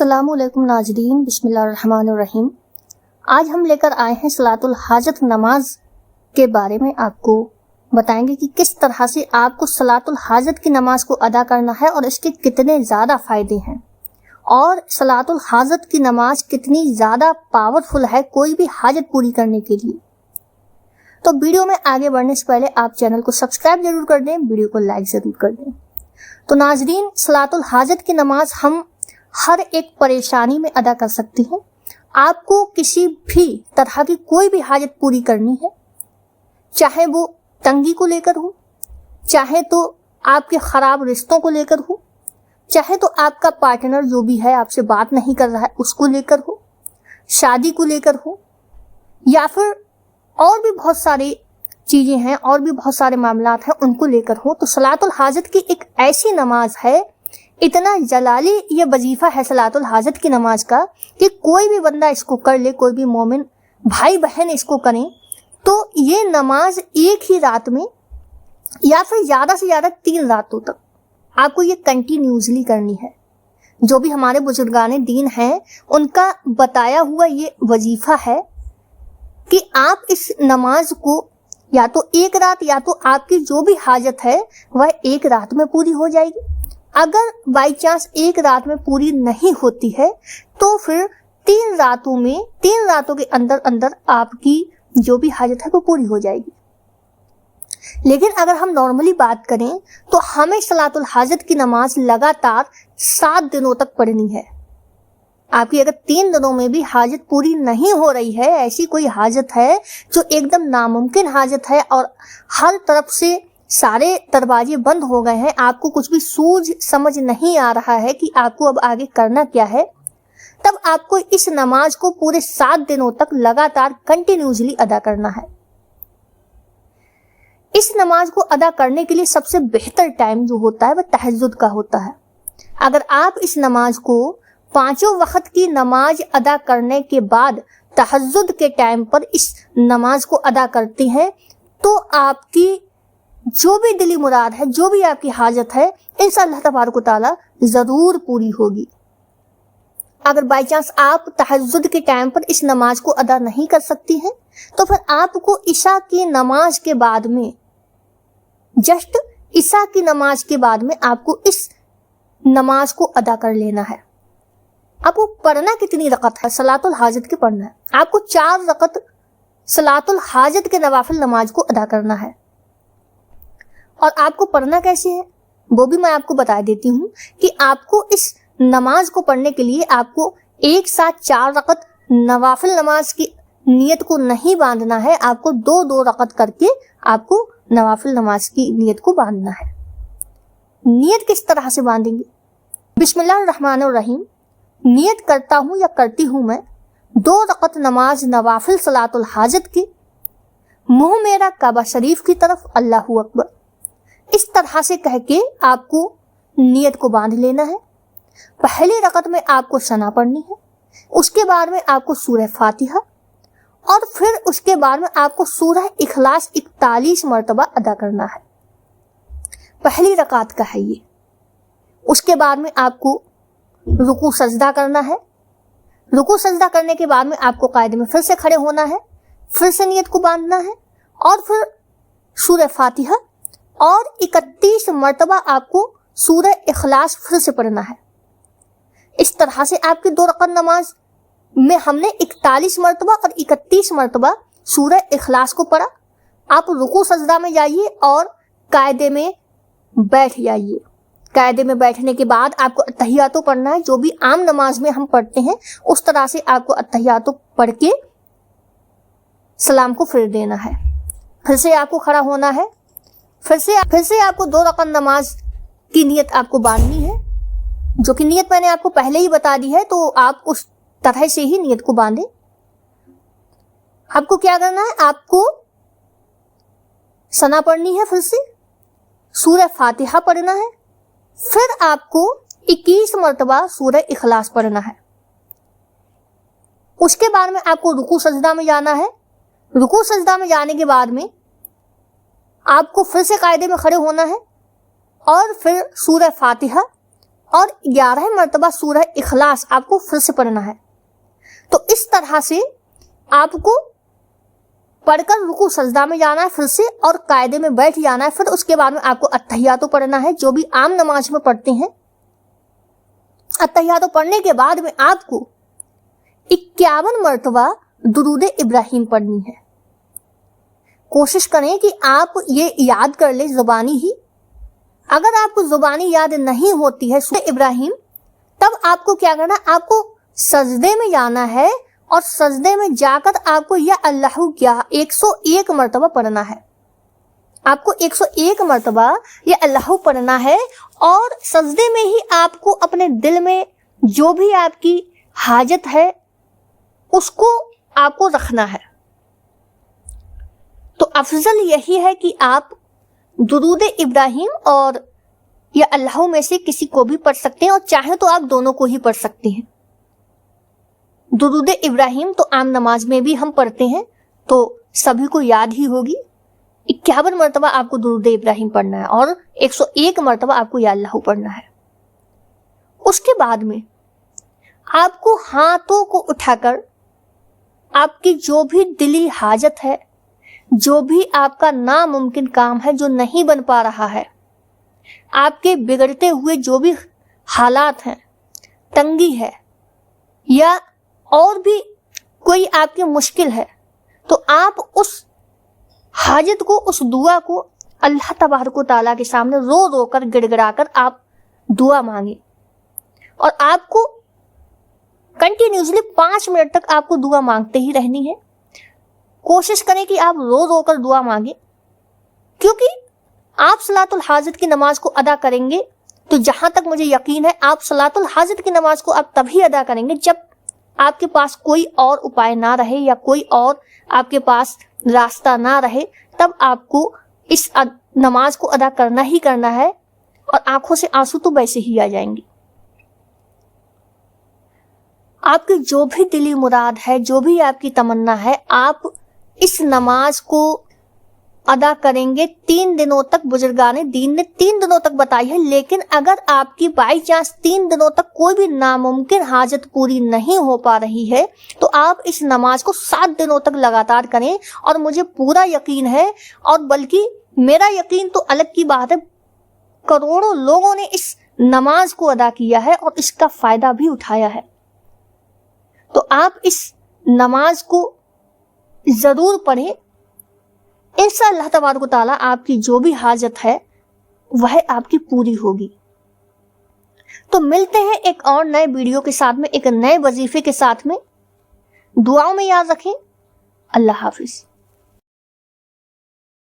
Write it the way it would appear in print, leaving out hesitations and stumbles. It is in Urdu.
السلام علیکم ناظرین، بسم اللہ الرحمن الرحیم۔ آج ہم لے کر آئے ہیں صلاۃ الحاجت نماز کے بارے میں آپ کو بتائیں گے کہ کس طرح سے آپ کو صلاۃ الحاجت کی نماز کو ادا کرنا ہے اور اس کے کتنے زیادہ فائدے ہیں، اور صلاۃ الحاجت کی نماز کتنی زیادہ پاورفل ہے کوئی بھی حاجت پوری کرنے کے لیے۔ تو ویڈیو میں آگے بڑھنے سے پہلے آپ چینل کو سبسکرائب ضرور کر دیں، ویڈیو کو لائک ضرور کر دیں۔ تو ناظرین، صلاۃ الحاجت کی نماز ہم ہر ایک پریشانی میں ادا کر سکتے ہیں۔ آپ کو کسی بھی طرح کی کوئی بھی حاجت پوری کرنی ہے، چاہے وہ تنگی کو لے کر ہو، چاہے تو آپ کے خراب رشتوں کو لے کر ہو، چاہے تو آپ کا پارٹنر جو بھی ہے آپ سے بات نہیں کر رہا ہے اس کو لے کر ہو، شادی کو لے کر ہو، یا پھر اور بھی بہت ساری چیزیں ہیں اور بھی بہت سارے معاملات ہیں ان کو لے کر ہو، تو صلاۃ الحاجت کی ایک ایسی نماز ہے، اتنا جلالی یہ وظیفہ ہے صلاۃ الحاجت کی نماز کا کہ کوئی بھی بندہ اس کو کر لے، کوئی بھی مومن بھائی بہن اس کو کریں تو یہ نماز ایک ہی رات میں یا پھر زیادہ سے زیادہ 3 راتوں تک آپ کو یہ کنٹینیوسلی کرنی ہے۔ جو بھی ہمارے بزرگان دین ہیں ان کا بتایا ہوا یہ وظیفہ ہے کہ آپ اس نماز کو یا تو ایک رات یا تو آپ کی جو بھی حاجت ہے وہ ایک رات میں پوری ہو جائے گی۔ اگر بائی چانس ایک رات میں پوری نہیں ہوتی ہے تو پھر 3 راتوں کے اندر آپ کی جو بھی حاجت ہے وہ پوری ہو جائے گی۔ لیکن اگر ہم نارملی بات کریں تو ہمیں صلاۃ الحاجت کی نماز لگاتار 7 دنوں تک پڑھنی ہے۔ آپ کی اگر 3 دنوں میں بھی حاجت پوری نہیں ہو رہی ہے، ایسی کوئی حاجت ہے جو ایک دم ناممکن حاجت ہے اور ہر طرف سے سارے دروازے بند ہو گئے ہیں، آپ کو کچھ بھی سوجھ سمجھ نہیں آ رہا ہے کہ آپ کو اب آگے کرنا کیا ہے، تب آپ کو اس نماز کو پورے 7 دنوں تک لگاتار کنٹینیوسلی ادا کرنا ہے۔ اس نماز کو ادا کرنے کے لیے سب سے بہتر ٹائم جو ہوتا ہے وہ تہجد کا ہوتا ہے۔ اگر آپ اس نماز کو 5 وقت کی نماز ادا کرنے کے بعد تہجد کے ٹائم پر اس نماز کو ادا کرتے ہیں تو آپ کی جو بھی دلی مراد ہے، جو بھی آپ کی حاجت ہے، انشاءاللہ تبارک و تعالی ضرور پوری ہوگی۔ اگر بائی چانس آپ تہجد کے ٹائم پر اس نماز کو ادا نہیں کر سکتی ہیں تو پھر آپ کو عشاء کی نماز کے بعد میں عشاء کی نماز کے بعد میں آپ کو اس نماز کو ادا کر لینا ہے۔ آپ کو پڑھنا کتنی رکعت ہے صلاۃ الحاجت کے پڑھنا ہے؟ آپ کو 4 رکعت صلاۃ الحاجت کے نوافل نماز کو ادا کرنا ہے۔ اور آپ کو پڑھنا کیسے ہے وہ بھی میں آپ کو بتا دیتی ہوں کہ آپ کو اس نماز کو پڑھنے کے لیے آپ کو ایک ساتھ 4 رکعت نوافل نماز کی نیت کو نہیں باندھنا ہے، آپ کو 2 رکعت کر کے آپ کو نوافل نماز کی نیت کو باندھنا ہے۔ نیت کس طرح سے باندھیں گے؟ بسم اللہ الرحمن الرحیم، نیت کرتا ہوں یا کرتی ہوں میں 2 رکعت نماز نوافل صلاۃ الحاجت کی، منہ میرا کعبہ شریف کی طرف، اللہ اکبر، اس طرح سے کہہ کے آپ کو نیت کو باندھ لینا ہے۔ پہلی رکعت میں آپ کو ثنا پڑھنی ہے، اس کے بعد میں آپ کو سورہ فاتحہ، اور پھر اس کے بعد میں آپ کو سورہ اخلاص 41 مرتبہ ادا کرنا ہے۔ پہلی رکعت کا ہے یہ۔ اس کے بعد میں آپ کو رکوع سجدہ کرنا ہے۔ رکوع سجدہ کرنے کے بعد میں آپ کو قاعدے میں پھر سے کھڑے ہونا ہے، پھر سے نیت کو باندھنا ہے، اور پھر سورہ فاتحہ اور 31 مرتبہ آپ کو سورہ اخلاص پھر سے پڑھنا ہے۔ اس طرح سے آپ کی 2 رکعت نماز میں ہم نے 41 مرتبہ اور 31 مرتبہ سورہ اخلاص کو پڑھا۔ آپ رکوع سجدہ میں جائیے اور قاعدے میں بیٹھ جائیے۔ قاعدے میں بیٹھنے کے بعد آپ کو اتحیاتو پڑھنا ہے، جو بھی عام نماز میں ہم پڑھتے ہیں اس طرح سے آپ کو اتحیاتو پڑھ کے سلام کو پھیر دینا ہے۔ پھر سے آپ کو کھڑا ہونا ہے، پھر سے آپ کو 2 رکعت نماز کی نیت آپ کو باندھنی ہے، جو کہ نیت میں نے آپ کو پہلے ہی بتا دی ہے، تو آپ اس طرح سے ہی نیت کو باندھیں۔ آپ کو کیا کرنا ہے؟ آپ کو ثنا پڑھنی ہے، پھر سے سورہ فاتحہ پڑھنا ہے، پھر آپ کو 21 مرتبہ سورہ اخلاص پڑھنا ہے۔ اس کے بعد میں آپ کو رکوع سجدہ میں جانا ہے۔ رکوع سجدہ میں جانے کے بعد میں آپ کو پھر سے قاعدے میں کھڑے ہونا ہے، اور پھر سورہ فاتحہ اور 11 مرتبہ سورہ اخلاص آپ کو پھر سے پڑھنا ہے۔ تو اس طرح سے آپ کو پڑھ کر رکوع سجدہ میں جانا ہے پھر سے، اور قاعدے میں بیٹھ جانا ہے۔ پھر اس کے بعد میں آپ کو اتحیاتو پڑھنا ہے جو بھی عام نماز میں پڑھتے ہیں۔ اتحیاتو پڑھنے کے بعد میں آپ کو 51 مرتبہ درود ابراہیم پڑھنی ہے۔ کوشش کریں کہ آپ یہ یاد کر لیں زبانی ہی۔ اگر آپ کو زبانی یاد نہیں ہوتی ہے سورہ ابراہیم، تب آپ کو کیا کرنا ہے، آپ کو سجدے میں جانا ہے، اور سجدے میں جا کر آپ کو یا اللہ کیا 101 مرتبہ پڑھنا ہے۔ آپ کو 101 مرتبہ یا اللہ پڑھنا ہے، اور سجدے میں ہی آپ کو اپنے دل میں جو بھی آپ کی حاجت ہے اس کو آپ کو رکھنا ہے۔ تو افضل یہی ہے کہ آپ درود ابراہیم اور یا اللہ میں سے کسی کو بھی پڑھ سکتے ہیں، اور چاہیں تو آپ دونوں کو ہی پڑھ سکتے ہیں۔ درود ابراہیم تو عام نماز میں بھی ہم پڑھتے ہیں، تو سبھی کو یاد ہی ہوگی۔ 51 مرتبہ آپ کو درود ابراہیم پڑھنا ہے، اور 101 مرتبہ آپ کو یا اللہ پڑھنا ہے۔ اس کے بعد میں آپ کو ہاتھوں کو اٹھا کر آپ کی جو بھی دلی حاجت ہے، جو بھی آپ کا ناممکن کام ہے جو نہیں بن پا رہا ہے، آپ کے بگڑتے ہوئے جو بھی حالات ہیں، تنگی ہے یا اور بھی کوئی آپ کی مشکل ہے، تو آپ اس حاجت کو، اس دعا کو اللہ تبارک و تعالیٰ کے سامنے رو رو کر گڑ گڑا کر آپ دعا مانگیں، اور آپ کو کنٹینیوسلی 5 منٹ تک آپ کو دعا مانگتے ہی رہنی ہے۔ کوشش کریں کہ آپ رو رو کر دعا مانگیں، کیونکہ آپ صلاۃ الحاجت کی نماز کو ادا کریں گے تو جہاں تک مجھے یقین ہے آپ صلاۃ الحاجت کی نماز کو آپ تبھی ادا کریں گے جب آپ کے پاس کوئی اور اپائے نہ رہے یا کوئی اور آپ کے پاس راستہ نہ رہے، تب آپ کو اس نماز کو ادا کرنا ہی کرنا ہے، اور آنکھوں سے آنسو تو ویسے ہی آ جائیں گے۔ آپ کی جو بھی دلی مراد ہے، جو بھی آپ کی تمنا ہے، آپ اس نماز کو ادا کریں گے 3 دنوں تک۔ بزرگان دین نے 3 دنوں تک بتائی ہے، لیکن اگر آپ کی بائی چانس 3 دنوں تک کوئی بھی ناممکن حاجت پوری نہیں ہو پا رہی ہے، تو آپ اس نماز کو 7 دنوں تک لگاتار کریں، اور مجھے پورا یقین ہے، اور بلکہ میرا یقین تو الگ کی بات ہے، کروڑوں لوگوں نے اس نماز کو ادا کیا ہے اور اس کا فائدہ بھی اٹھایا ہے۔ تو آپ اس نماز کو ضرور پڑھیں، انشاءاللہ اللہ تبارک و تعالیٰ آپ کی جو بھی حاجت ہے وہ آپ کی پوری ہوگی۔ تو ملتے ہیں ایک اور نئے ویڈیو کے ساتھ میں، ایک نئے وظیفے کے ساتھ میں۔ دعاؤں میں یاد رکھیں۔ اللہ حافظ۔